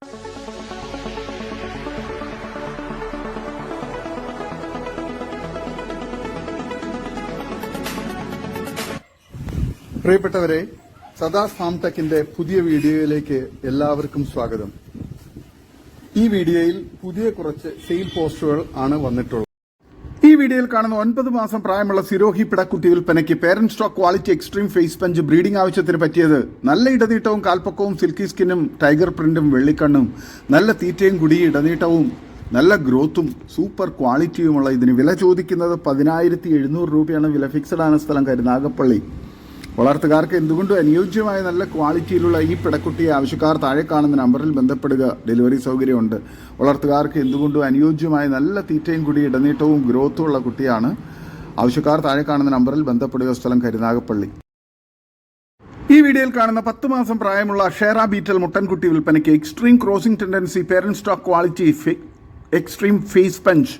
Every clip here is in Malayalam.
പ്രിയപ്പെട്ടവരെ, സദാസ് ഫാം ടെക്കിന്റെ പുതിയ വീഡിയോയിലേക്ക് എല്ലാവർക്കും സ്വാഗതം. ഈ വീഡിയോയിൽ പുതിയ കുറച്ച് സെയിൽ പോസ്റ്റുകൾ ആണ് വന്നിട്ടുള്ളത്. ഈ വീഡിയോയിൽ കാണുന്ന 9 മാസം പ്രായമുള്ള സിരോഹി പിടക്കുട്ടി വിൽപ്പനയ്ക്ക് parent stock quality extreme face punch breeding ആവശ്യത്തിന് പറ്റിയത്. നല്ല ഇടനീട്ടവും കാൽപ്പക്കവും സിൽക്കി സ്കിന്നും ടൈഗർ പ്രിന്റും വെള്ളിക്കണ്ണും നല്ല തീറ്റയും കുടിയും ഇടനീട്ടവും നല്ല ഗ്രോത്തും സൂപ്പർ ക്വാളിറ്റിയുമുള്ള ഇതിന് വില ചോദിക്കുന്നത് 10,700 രൂപയാണ്. വില ഫിക്സഡ് ആണ്. സ്ഥലം കരുനാഗപ്പള്ളി. വളർത്തുകാർക്ക് എന്തുകൊണ്ടും അനുയോജ്യമായ നല്ല ക്വാളിറ്റിയിലുള്ള ഈ പിടക്കുട്ടിയെ ആവശ്യക്കാർ താഴെ കാണുന്ന നമ്പറിൽ ബന്ധപ്പെടുക. ഡെലിവറി സൗകര്യമുണ്ട്. വളർത്തുകാർക്ക് എന്തുകൊണ്ടും അനുയോജ്യമായ നല്ല തീറ്റയും കൂടി ഇടനീട്ടവും ഗ്രോത്തും ഉള്ള കുട്ടിയാണ്. ആവശ്യക്കാർ താഴെ കാണുന്ന നമ്പറിൽ ബന്ധപ്പെടുക. സ്ഥലം കരുനാഗപ്പള്ളി. ഈ വീഡിയോയിൽ കാണുന്ന 10 മാസം പ്രായമുള്ള ഷേറ ബീറ്റൽ മുട്ടൻകുട്ടി വിൽപ്പനയ്ക്ക് extreme crossing tendency parent stock quality extreme face punch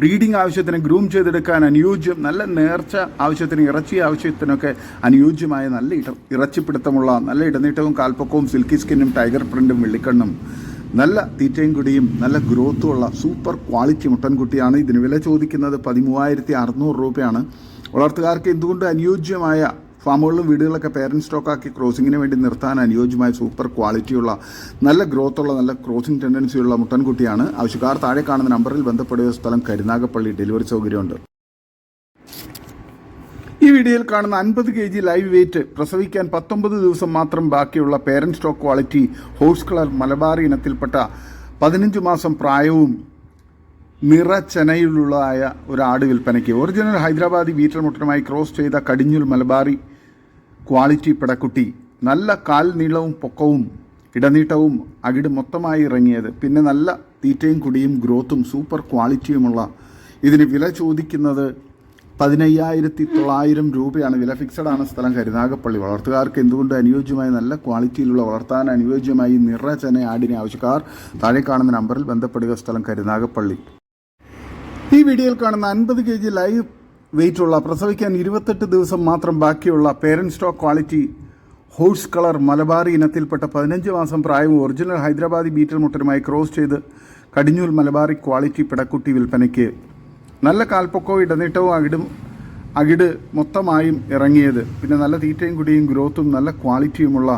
breeding ആവശ്യത്തിന് ഗ്രൂം ചെയ്തെടുക്കാൻ അനുയോജ്യം, നല്ല നേർച്ച ആവശ്യത്തിന് ഇറച്ചി ആവശ്യത്തിനൊക്കെ അനുയോജ്യമായ നല്ല ഇറച്ചിപ്പിടുത്തമുള്ള നല്ല ഇടനീട്ടവും കാൽപ്പക്കവും സിൽക്കി സ്കിന്നും ടൈഗർ പ്രിന്റും വെള്ളിക്കണ്ണും നല്ല തീറ്റയും കുടിയും നല്ല ഗ്രോത്തും ഉള്ള സൂപ്പർ ക്വാളിറ്റി മുട്ടൻകുട്ടിയാണ്. ഇതിന് വില ചോദിക്കുന്നത് 13,600 രൂപയാണ്. വളർത്തുകാർക്ക് എന്തുകൊണ്ട് അനുയോജ്യമായ ഫാമുകളിലും വീടുകളിലൊക്കെ പേരന്റ് സ്റ്റോക്കാക്കി ക്രോസിങ്ങിന് വേണ്ടി നിർത്താൻ അനുയോജ്യമായ സൂപ്പർ ക്വാളിറ്റിയുള്ള നല്ല ഗ്രോത്തുള്ള നല്ല ക്രോസിംഗ് ടെൻഡൻസിയുള്ള മുട്ടൻകുട്ടിയാണ്. ആവശ്യക്കാർ താഴെ കാണുന്ന നമ്പറിൽ ബന്ധപ്പെടുക. സ്ഥലം കരുനാഗപ്പള്ളി. ഡെലിവറി സൗകര്യമുണ്ട്. ഈ വീഡിയോയിൽ കാണുന്ന 50 kg ലൈവ് വെയിറ്റ്, പ്രസവിക്കാൻ 19 ദിവസം മാത്രം ബാക്കിയുള്ള parent stock quality horse colour Malabari ഇനത്തിൽപ്പെട്ട 15 മാസം പ്രായവും നിറച്ചനയിലുള്ളതായ ഒരു ആട് വിൽപ്പനയ്ക്ക്. ഒറിജിനൽ ഹൈദരാബാദി ബീറ്റൽ മുട്ടനുമായി ക്രോസ് ചെയ്ത കടിഞ്ഞുൽ മലബാറി ക്വാളിറ്റി പിടക്കുട്ടി. നല്ല കാൽ നീളവും പൊക്കവും ഇടനീട്ടവും അകിട് മൊത്തമായി ഇറങ്ങിയത്. പിന്നെ നല്ല തീറ്റയും കുടിയും ഗ്രോത്തും സൂപ്പർ ക്വാളിറ്റിയുമുള്ള ഇതിന് വില ചോദിക്കുന്നത് 15,900 രൂപയാണ്. വില ഫിക്സഡ് ആണ്. സ്ഥലം കരുനാഗപ്പള്ളി. വളർത്തുകാർക്ക് എന്തുകൊണ്ട് അനുയോജ്യമായ നല്ല ക്വാളിറ്റിയിലുള്ള വളർത്താൻ അനുയോജ്യമായി നിറച്ചന ആടിനെ ആവശ്യക്കാർ താഴെ കാണുന്ന നമ്പറിൽ ബന്ധപ്പെടുക. സ്ഥലം കരുനാഗപ്പള്ളി. ഈ വീഡിയോയിൽ കാണുന്ന 50 kg ലൈവ് വെയിറ്റുള്ള, പ്രസവിക്കാൻ 28 ദിവസം മാത്രം ബാക്കിയുള്ള parent stock quality horse colour Malabari ഇനത്തിൽപ്പെട്ട 15 മാസം പ്രായവും ഒറിജിനൽ ഹൈദരാബാദി ബീറ്റൽ മുട്ടനുമായി ക്രോസ് ചെയ്ത് കടിഞ്ഞൂൽ മലബാറി ക്വാളിറ്റി പിടക്കുട്ടി വിൽപ്പനയ്ക്ക്. നല്ല കാൽപ്പൊക്കവും ഇടനീട്ടവും അകിട് മൊത്തമായും ഇറങ്ങിയത്. പിന്നെ നല്ല തീറ്റയും കുടിയും ഗ്രോത്തും നല്ല ക്വാളിറ്റിയുമുള്ള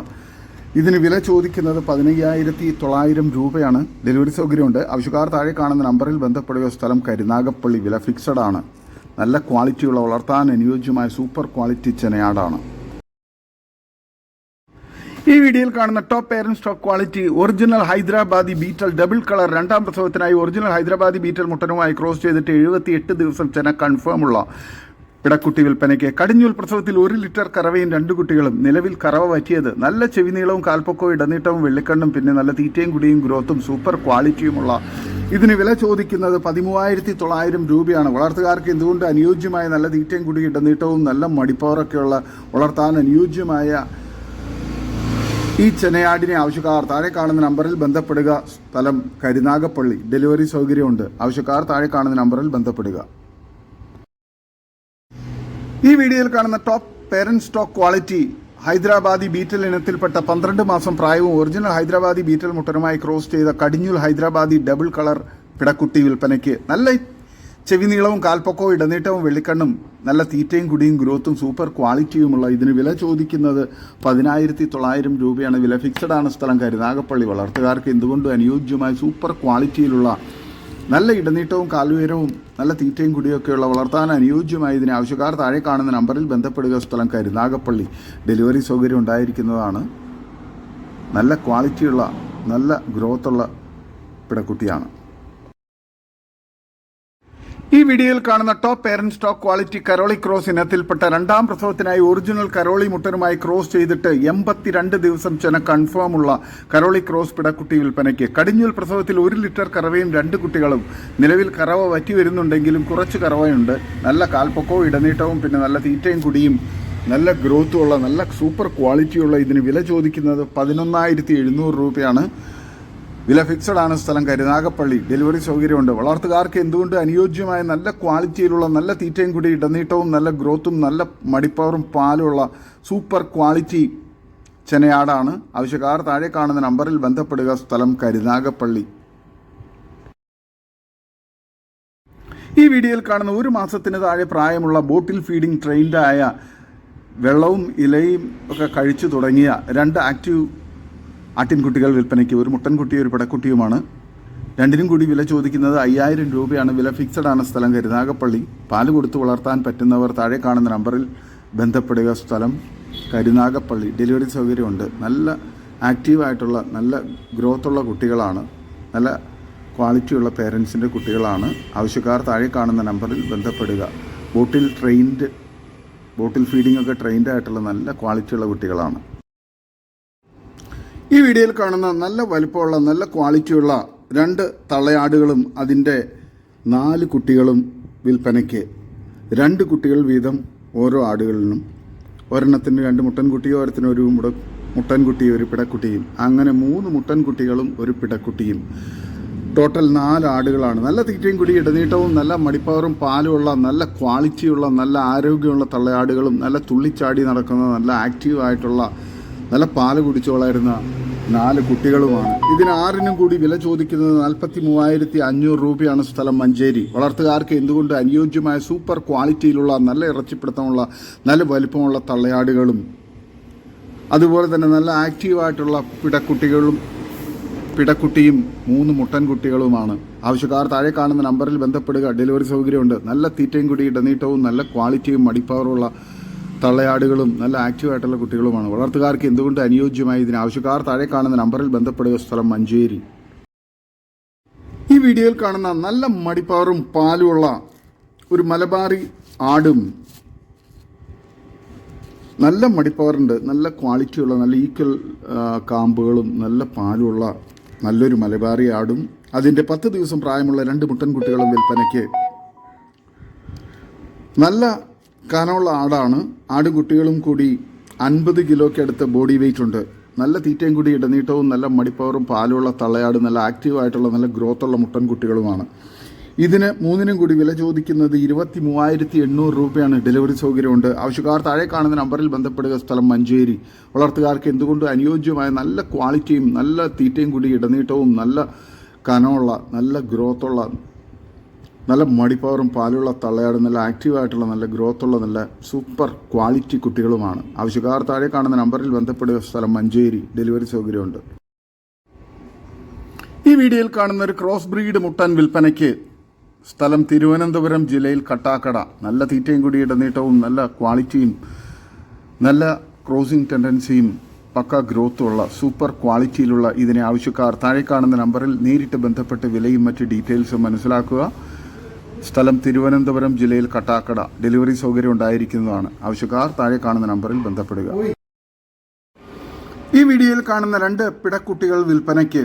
ഇതിന് വില ചോദിക്കുന്നത് 15,900 രൂപയാണ്. ഡെലിവറി സൗകര്യമുണ്ട്. ആവശ്യക്കാർ താഴെ കാണുന്ന നമ്പറിൽ ബന്ധപ്പെടുക. സ്ഥലം കരുനാഗപ്പള്ളി. വില ഫിക്സഡ് ആണ്. നല്ല ക്വാളിറ്റിയുള്ള വളർത്താൻ അനുയോജ്യമായ സൂപ്പർ ക്വാളിറ്റി ചെനയാടാണ്. ഈ വീഡിയോയിൽ കാണുന്ന top parent stock quality original Hyderabadi Beetal double colour രണ്ടാം പ്രസവത്തിനായി ഒറിജിനൽ ഹൈദരാബാദി ബീറ്റൽ മുട്ടനുമായി ക്രോസ് ചെയ്തിട്ട് 78 ദിവസം ചെന കൺഫേമുള്ള പിടക്കുട്ടി വിൽപ്പനയ്ക്ക്. കടിഞ്ഞൂൽ പ്രസവത്തിൽ 1 ലിറ്റർ കറവയും 2 കുട്ടികളും. നിലവിൽ കറവ പറ്റിയത്. നല്ല ചെവിനീളവും കാൽപ്പൊക്കവും ഇടനീട്ടവും വെള്ളിക്കണ്ണും പിന്നെ നല്ല തീറ്റയും കുടിയും ഗ്രോത്തും സൂപ്പർ ക്വാളിറ്റിയുമുള്ള ഇതിന് വില ചോദിക്കുന്നത് 13,900 രൂപയാണ്. വളർത്തുകാർക്ക് എന്തുകൊണ്ട് അനുയോജ്യമായ നല്ല തീറ്റയും കുടിയും ഇടനീട്ടവും നല്ല മടിപ്പവറൊക്കെയുള്ള വളർത്താൻ അനുയോജ്യമായ ഈ ചെനയാടിനെ ആവശ്യക്കാർ താഴെ കാണുന്ന നമ്പറിൽ ബന്ധപ്പെടുക. സ്ഥലം കരുനാഗപ്പള്ളി. ഡെലിവറി സൗകര്യമുണ്ട്. ആവശ്യക്കാർ താഴെ കാണുന്ന നമ്പറിൽ ബന്ധപ്പെടുക. ഈ വീഡിയോയിൽ കാണുന്ന top parent stock quality Hyderabadi Beetal ഇനത്തിൽപ്പെട്ട 12 മാസം പ്രായവും ഒറിജിനൽ ഹൈദരാബാദി ബീറ്റൽ മുട്ടനുമായി ക്രോസ് ചെയ്ത കടിഞ്ഞൂൽ ഹൈദരാബാദി ഡബിൾ കളർ പിടക്കുട്ടി വിൽപ്പനയ്ക്ക്. നല്ല ചെവിനീളവും കാൽപ്പൊക്കവും ഇടനീട്ടവും വെള്ളിക്കണ്ണും നല്ല തീറ്റയും കുടിയും ഗ്രോത്തും സൂപ്പർ ക്വാളിറ്റിയുമുള്ള ഇതിന് വില ചോദിക്കുന്നത് 10,900 രൂപയാണ്. വില ഫിക്സഡ് ആണ്. സ്ഥലം കരുനാഗപ്പള്ളി. വളർത്തുകാർക്ക് എന്തുകൊണ്ടും അനുയോജ്യമായ സൂപ്പർ ക്വാളിറ്റിയിലുള്ള നല്ല ഇടനീട്ടവും കാലുയരവും നല്ല തീറ്റയും കുടിയൊക്കെയുള്ള വളർത്താൻ അനുയോജ്യമായ ഇതിന് ആവശ്യക്കാർ താഴെ കാണുന്ന നമ്പറിൽ ബന്ധപ്പെടുക. സ്ഥലം കരുനാഗപ്പള്ളി. ഡെലിവറി സൗകര്യം ഉണ്ടായിരിക്കുന്നതാണ്. നല്ല ക്വാളിറ്റിയുള്ള നല്ല ഗ്രോത്തുള്ള പിടക്കുട്ടിയാണ്. ഈ വീഡിയോയിൽ കാണുന്ന ടോപ്പ് പേരന്റ് സ്റ്റോക്ക് ക്വാളിറ്റി കരോളി ക്രോസ് ഇനത്തിൽപ്പെട്ട രണ്ടാം പ്രസവത്തിനായി ഒറിജിനൽ കരോളി മുട്ടനുമായി ക്രോസ് ചെയ്തിട്ട് 82 ദിവസം ചെന കൺഫേമുള്ള കരോളി ക്രോസ് പിടക്കുട്ടി വിൽപ്പനയ്ക്ക്. കടിഞ്ഞൂൽ പ്രസവത്തിൽ 1 ലിറ്റർ കറവയും 2 കുട്ടികളും. നിലവിൽ കറവ വറ്റി വരുന്നുണ്ടെങ്കിലും കുറച്ച് കറവയുണ്ട്. നല്ല കാൽപ്പൊക്കവും ഇടനീട്ടവും പിന്നെ നല്ല തീറ്റയും കുടിയും നല്ല ഗ്രോത്തുമുള്ള നല്ല സൂപ്പർ ക്വാളിറ്റിയുള്ള ഇതിന് വില ചോദിക്കുന്നത് 11,700 രൂപയാണ്. വില ഫിക്സഡ് ആണ്. സ്ഥലം കരുനാഗപ്പള്ളി. ഡെലിവറി സൗകര്യമുണ്ട്. വളർത്തുകാർക്ക് എന്തുകൊണ്ട് അനുയോജ്യമായ നല്ല ക്വാളിറ്റിയിലുള്ള നല്ല തീറ്റയും കൂടി ഇടനീട്ടവും നല്ല ഗ്രോത്തും നല്ല മടിപ്പവറും പാലുമുള്ള സൂപ്പർ ക്വാളിറ്റി ചെനയാടാണ്. ആവശ്യക്കാർ താഴെ കാണുന്ന നമ്പറിൽ ബന്ധപ്പെടുക. സ്ഥലം കരുനാഗപ്പള്ളി. ഈ വീഡിയോയിൽ കാണുന്ന 1 മാസത്തിന് താഴെ പ്രായമുള്ള ബോട്ടിൽ ഫീഡിംഗ് ട്രെയിൻഡായ വെള്ളവും ഇലയും ഒക്കെ കഴിച്ചു തുടങ്ങിയ 2 ആക്റ്റീവ് ആട്ടിൻകുട്ടികൾ വിൽപ്പനയ്ക്ക്. ഒരു മുട്ടൻകുട്ടിയും ഒരു പിടക്കുട്ടിയുമാണ്. രണ്ടിനും കൂടി വില ചോദിക്കുന്നത് 5000 രൂപയാണ്. വില ഫിക്സഡ് ആണ്. സ്ഥലം കരുനാഗപ്പള്ളി. പാല് കൊടുത്ത് വളർത്താൻ പറ്റുന്നവർ താഴെ കാണുന്ന നമ്പറിൽ ബന്ധപ്പെടുക. സ്ഥലം കരുനാഗപ്പള്ളി. ഡെലിവറി സൗകര്യമുണ്ട്. നല്ല ആക്റ്റീവായിട്ടുള്ള നല്ല ഗ്രോത്തുള്ള കുട്ടികളാണ്. നല്ല ക്വാളിറ്റിയുള്ള പേരൻസിൻ്റെ കുട്ടികളാണ്. ആവശ്യക്കാർ താഴെ കാണുന്ന നമ്പറിൽ ബന്ധപ്പെടുക. ബോട്ടിൽ ഫീഡിംഗ് ഒക്കെ ട്രെയിൻഡ് ആയിട്ടുള്ള നല്ല ക്വാളിറ്റിയുള്ള കുട്ടികളാണ്. ഈ വീഡിയോയിൽ കാണുന്ന നല്ല വലിപ്പമുള്ള നല്ല ക്വാളിറ്റിയുള്ള 2 തള്ളയാടുകളും അതിൻ്റെ 4 കുട്ടികളും വിൽപ്പനയ്ക്ക്. 2 കുട്ടികൾ വീതം ഓരോ ആടുകളിലും. ഒരെണ്ണത്തിന് 2 മുട്ടൻകുട്ടിയും ഒരെണ്ണത്തിന് ഒരു മുട്ടൻകുട്ടിയും ഒരു പിടക്കുട്ടിയും. അങ്ങനെ 3 മുട്ടൻകുട്ടികളും ഒരു പിടക്കുട്ടിയും. ടോട്ടൽ 4 ആടുകളാണ്. നല്ല തീറ്റയും കൂടി ഇടനീട്ടവും നല്ല മടിപ്പവറും പാലുമുള്ള നല്ല ക്വാളിറ്റിയുള്ള നല്ല ആരോഗ്യമുള്ള തള്ളയാടുകളും നല്ല തുള്ളിച്ചാടി നടക്കുന്ന നല്ല ആക്റ്റീവായിട്ടുള്ള നല്ല പാല് കുടിച്ചു വളരുന്ന 4 കുട്ടികളുമാണ്. ഇതിന് 6നും കൂടി വില ചോദിക്കുന്നത് 43,500 രൂപയാണ്. സ്ഥലം മഞ്ചേരി. വളർത്തുകാർക്ക് എന്തുകൊണ്ട് അനുയോജ്യമായ സൂപ്പർ ക്വാളിറ്റിയിലുള്ള നല്ല ഇറച്ചിപ്പിടുത്തമുള്ള നല്ല വലിപ്പമുള്ള തള്ളയാടുകളും അതുപോലെ തന്നെ നല്ല ആക്റ്റീവായിട്ടുള്ള പിടക്കുട്ടിയും 3 മുട്ടൻകുട്ടികളുമാണ്. ആവശ്യക്കാർ താഴെ കാണുന്ന നമ്പറിൽ ബന്ധപ്പെടുക. ഡെലിവറി സൗകര്യമുണ്ട്. നല്ല തീറ്റയും കൂടി ഇടനീട്ടവും നല്ല ക്വാളിറ്റിയും മടിപ്പവറുള്ള തള്ളയാടുകളും നല്ല ആക്റ്റീവായിട്ടുള്ള കുട്ടികളുമാണ്. വളർത്തുകാർക്ക് എന്തുകൊണ്ട് അനുയോജ്യമായി ഇതിന് ആവശ്യക്കാർ താഴെ കാണുന്ന നമ്പറിൽ ബന്ധപ്പെടുക. സ്ഥലം മഞ്ചേരി. ഈ വീഡിയോയിൽ കാണുന്ന നല്ല മടിപ്പവറും പാലുമുള്ള ഒരു മലബാറി ആടും നല്ല മടിപ്പവറുണ്ട്. നല്ല ക്വാളിറ്റിയുള്ള നല്ല ഈക്വൽ കാമ്പുകളും നല്ല പാലുമുള്ള നല്ലൊരു മലബാറി ആടും അതിൻ്റെ 10 ദിവസം പ്രായമുള്ള 2 മുട്ടൻകുട്ടികളും വിൽപ്പനയ്ക്ക്. നല്ല കനമുള്ള ആടാണ്. ആടുകുട്ടികളും കൂടി 50 കിലോയ്ക്ക് അടുത്ത് ബോഡി വെയിറ്റ് ഉണ്ട്. നല്ല തീറ്റയും കൂടി ഇടനീട്ടവും നല്ല മടിപ്പവറും പാലുള്ള തള്ളയാട് നല്ല ആക്റ്റീവായിട്ടുള്ള നല്ല ഗ്രോത്തുള്ള മുട്ടൻകുട്ടികളുമാണ്. ഇതിന് 3നും കൂടി വില ചോദിക്കുന്നത് 23,800 രൂപയാണ്. ഡെലിവറി സൗകര്യമുണ്ട്. ആവശ്യക്കാർ താഴെ കാണുന്ന നമ്പറിൽ ബന്ധപ്പെടുക. സ്ഥലം മഞ്ചേരി. വളർത്തുകാർക്ക് എന്തുകൊണ്ട് അനുയോജ്യമായ നല്ല ക്വാളിറ്റിയും നല്ല തീറ്റയും കൂടി ഇടനീട്ടവും നല്ല കനമുള്ള നല്ല ഗ്രോത്തുള്ള നല്ല മടിപ്പവറും പാലുള്ള തള്ളയാട് നല്ല ആക്റ്റീവായിട്ടുള്ള നല്ല ഗ്രോത്തുള്ള നല്ല സൂപ്പർ ക്വാളിറ്റി കുട്ടികളുമാണ്. ആവശ്യക്കാർ താഴെ കാണുന്ന നമ്പറിൽ ബന്ധപ്പെടുക. സ്ഥലം മഞ്ചേരി. ഡെലിവറി സൗകര്യമുണ്ട്. ഈ വീഡിയോയിൽ കാണുന്ന ഒരു ക്രോസ് ബ്രീഡ് മുട്ടൻ വിൽപ്പനയ്ക്ക്. സ്ഥലം തിരുവനന്തപുരം ജില്ലയിൽ കട്ടാക്കട. നല്ല തീറ്റയും കൂടി ഇടനീട്ടവും നല്ല ക്വാളിറ്റിയും നല്ല ക്രോസിംഗ് ടെൻഡൻസിയും പക്ക ഗ്രോത്തുള്ള സൂപ്പർ ക്വാളിറ്റിയിലുള്ള ഇതിനെ ആവശ്യക്കാർ താഴെ കാണുന്ന നമ്പറിൽ നേരിട്ട് ബന്ധപ്പെട്ട് വിലയും മറ്റ് ഡീറ്റെയിൽസും മനസ്സിലാക്കുക. സ്ഥലം തിരുവനന്തപുരം ജില്ലയിൽ കട്ടാക്കട. ഡെലിവറി സൗകര്യം ഉണ്ടായിരിക്കുന്നതാണ്. ആവശ്യക്കാർ താഴെ കാണുന്ന നമ്പറിൽ ബന്ധപ്പെടുക. ഈ വീഡിയോയിൽ കാണുന്ന 2 പിടക്കുട്ടികൾ വിൽപ്പനയ്ക്ക്.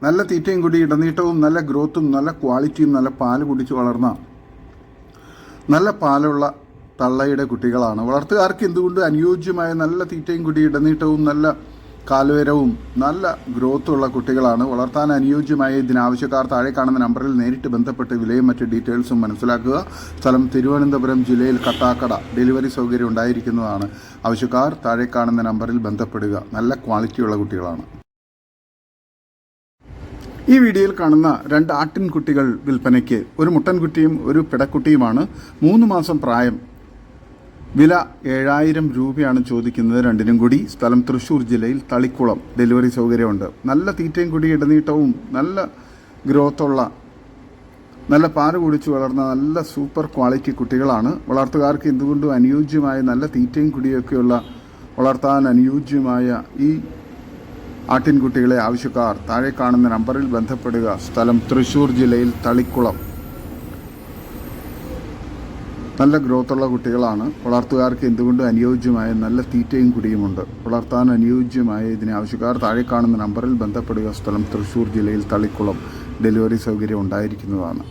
നല്ല തീറ്റയും കൂടി ഇടനീട്ടവും നല്ല ഗ്രോത്തും നല്ല ക്വാളിറ്റിയും നല്ല പാല് കുടിച്ച് വളർന്ന നല്ല പാലുള്ള തള്ളയുടെ കുട്ടികളാണ്. വളർത്തുകാർക്ക് എന്തുകൊണ്ട് അനുയോജ്യമായ നല്ല തീറ്റയും കൂടി ഇടനീട്ടവും നല്ല കാലുയരവും നല്ല ഗ്രോത്തുള്ള കുട്ടികളാണ്. വളർത്താൻ അനുയോജ്യമായ ഇതിനാവശ്യക്കാർ താഴെ കാണുന്ന നമ്പറിൽ നേരിട്ട് ബന്ധപ്പെട്ട് വിലയും മറ്റ് ഡീറ്റെയിൽസും മനസ്സിലാക്കുക. സ്ഥലം തിരുവനന്തപുരം ജില്ലയിൽ കട്ടാക്കട. ഡെലിവറി സൗകര്യം ഉണ്ടായിരിക്കുന്നതാണ്. ആവശ്യക്കാർ താഴെ കാണുന്ന നമ്പറിൽ ബന്ധപ്പെടുക. നല്ല ക്വാളിറ്റിയുള്ള കുട്ടികളാണ്. ഈ വീഡിയോയിൽ കാണുന്ന 2 ആട്ടിൻകുട്ടികൾ വിൽപ്പനയ്ക്ക്. ഒരു മുട്ടൻകുട്ടിയും ഒരു പിടക്കുട്ടിയുമാണ്. 3 മാസം പ്രായം. വില 7000 രൂപയാണ് ചോദിക്കുന്നത്. രണ്ടിനും കൂടി. സ്ഥലം തൃശ്ശൂർ ജില്ലയിൽ തളിക്കുളം. ഡെലിവറി സൗകര്യമുണ്ട്. നല്ല തീറ്റയും കൂടി ഇടനീട്ടവും നല്ല ഗ്രോത്തുള്ള നല്ല പാല് കുടിച്ച് വളർന്ന നല്ല സൂപ്പർ ക്വാളിറ്റി കുട്ടികളാണ്. വളർത്തുകാർക്ക് എന്തുകൊണ്ടും അനുയോജ്യമായ നല്ല തീറ്റയും കുടിയൊക്കെയുള്ള വളർത്താൻ അനുയോജ്യമായ ഈ ആട്ടിൻകുട്ടികളെ ആവശ്യക്കാർ താഴെ കാണുന്ന നമ്പറിൽ ബന്ധപ്പെടുക. സ്ഥലം തൃശ്ശൂർ ജില്ലയിൽ തളിക്കുളം. നല്ല ഗ്രോത്തുള്ള കുട്ടികളാണ്. വളർത്തുകാർക്ക് എന്തുകൊണ്ടും അനുയോജ്യമായ നല്ല തീറ്റയും കുടിയുമുണ്ട്. വളർത്താൻ അനുയോജ്യമായ ഇതിനെ ആവശ്യക്കാർ താഴെ കാണുന്ന നമ്പറിൽ ബന്ധപ്പെടുക. സ്ഥലം തൃശ്ശൂർ ജില്ലയിൽ തളിക്കുളം. ഡെലിവറി സൗകര്യം ഉണ്ടായിരിക്കുന്നതാണ്.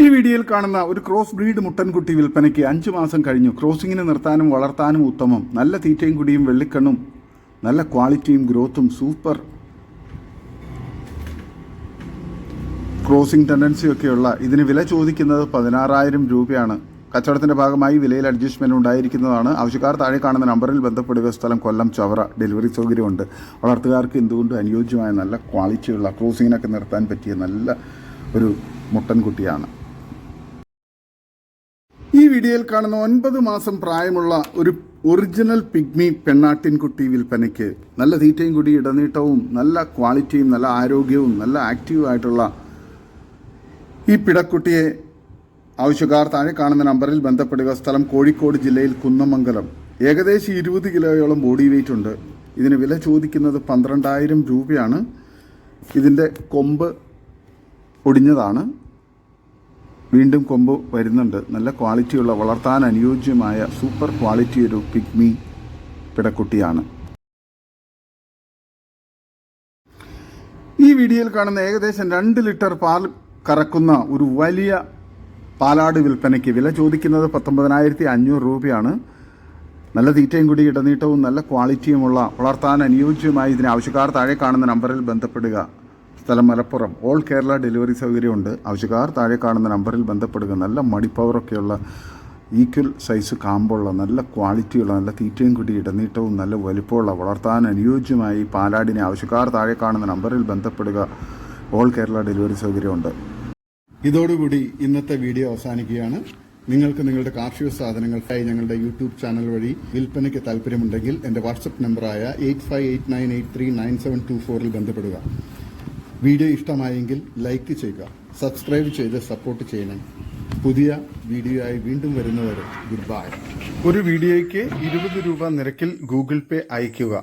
ഈ വീഡിയോയിൽ കാണുന്ന ഒരു ക്രോസ് ബ്രീഡ് മുട്ടൻകുട്ടി വിൽപ്പനയ്ക്ക്. 5 മാസം കഴിഞ്ഞു. ക്രോസിങ്ങിന് നിർത്താനും വളർത്താനും ഉത്തമം. നല്ല തീറ്റയും കുടിയും വെള്ളിക്കണ്ണും നല്ല ക്വാളിറ്റിയും ഗ്രോത്തും സൂപ്പർ ക്രോസിംഗ് ടെൻഡൻസിയൊക്കെയുള്ള ഇതിന് വില ചോദിക്കുന്നത് 16,000 രൂപയാണ്. കച്ചവടത്തിന്റെ ഭാഗമായി വിലയിൽ അഡ്ജസ്റ്റ്മെന്റ് ഉണ്ടായിരിക്കുന്നതാണ്. ആവശ്യക്കാർ താഴെ കാണുന്ന നമ്പറിൽ ബന്ധപ്പെടുക. സ്ഥലം കൊല്ലം ചവറ. ഡെലിവറി സൗകര്യമുണ്ട്. വളർത്തുകാർക്ക് എന്തുകൊണ്ടും അനുയോജ്യമായ നല്ല ക്വാളിറ്റിയുള്ള ക്രോസിങ്ങിനൊക്കെ നിർത്താൻ പറ്റിയ നല്ല ഒരു മുട്ടൻകുട്ടിയാണ്. ഈ വീഡിയോയിൽ കാണുന്ന 9 മാസം പ്രായമുള്ള ഒരു ഒറിജിനൽ പിഗ്മി പെണ്ണാട്ടിൻകുട്ടി വിൽപ്പനയ്ക്ക്. നല്ല തീറ്റയും കൂടി ഇടനീട്ടവും നല്ല ക്വാളിറ്റിയും നല്ല ആരോഗ്യവും നല്ല ആക്റ്റീവായിട്ടുള്ള ഈ പിടക്കുട്ടിയെ ആവശ്യക്കാർ താഴെ കാണുന്ന നമ്പറിൽ ബന്ധപ്പെടുക. സ്ഥലം കോഴിക്കോട് ജില്ലയിൽ കുന്നമംഗലം. ഏകദേശം 20 കിലോയോളം ബോഡി വെയിറ്റ് ഉണ്ട്. ഇതിന് വില ചോദിക്കുന്നത് 12,000 രൂപയാണ്. ഇതിൻ്റെ കൊമ്പ് ഒടിഞ്ഞതാണ്, വീണ്ടും കൊമ്പ് വരുന്നുണ്ട്. നല്ല ക്വാളിറ്റിയുള്ള വളർത്താൻ അനുയോജ്യമായ സൂപ്പർ ക്വാളിറ്റി ഒരു പിഗ്മി പിടക്കുട്ടിയാണ്. ഈ വീഡിയോയിൽ കാണുന്ന ഏകദേശം 2 ലിറ്റർ പാൽ കറക്കുന്ന ഒരു വലിയ പാലാട് വിൽപ്പനയ്ക്ക്. വില ചോദിക്കുന്നത് 19,500 രൂപയാണ്. നല്ല തീറ്റയും കൂടി ഇടനീട്ടവും നല്ല ക്വാളിറ്റിയുമുള്ള വളർത്താൻ അനുയോജ്യമായി ഇതിന് ആവശ്യക്കാർ താഴെ കാണുന്ന നമ്പറിൽ ബന്ധപ്പെടുക. സ്ഥലം മലപ്പുറം. ഓൾ കേരള ഡെലിവറി സൗകര്യമുണ്ട്. ആവശ്യക്കാർ താഴെ കാണുന്ന നമ്പറിൽ ബന്ധപ്പെടുക. നല്ല മടിപ്പവറൊക്കെയുള്ള ഈക്വൽ സൈസ് കാമ്പുള്ള നല്ല ക്വാളിറ്റിയുള്ള നല്ല തീറ്റയും കൂടി ഇടനീട്ടവും നല്ല വലിപ്പമുള്ള വളർത്താൻ അനുയോജ്യമായി പാലാടിനെ ആവശ്യക്കാർ താഴെ കാണുന്ന നമ്പറിൽ ബന്ധപ്പെടുക. ഓൾ കേരള ഡെലിവറി സൗകര്യമുണ്ട്. ഇതോടുകൂടി ഇന്നത്തെ വീഡിയോ അവസാനിക്കുകയാണ്. നിങ്ങൾക്ക് നിങ്ങളുടെ കാർഷിക സാധനങ്ങൾക്കായി ഞങ്ങളുടെ യൂട്യൂബ് ചാനൽ വഴി വിൽപ്പനയ്ക്ക് താല്പര്യമുണ്ടെങ്കിൽ എൻ്റെ വാട്സപ്പ് നമ്പറായ 8589839724 ബന്ധപ്പെടുക. വീഡിയോ ഇഷ്ടമായെങ്കിൽ ലൈക്ക് ചെയ്യുക, സബ്സ്ക്രൈബ് ചെയ്ത് സപ്പോർട്ട് ചെയ്യണേ. പുതിയ വീഡിയോ ആയി വീണ്ടും വരുന്നവരെ ഗുഡ് ബൈ. ഒരു വീഡിയോയ്ക്ക് 20 രൂപ നിരക്കിൽ ഗൂഗിൾ പേ അയയ്ക്കുക.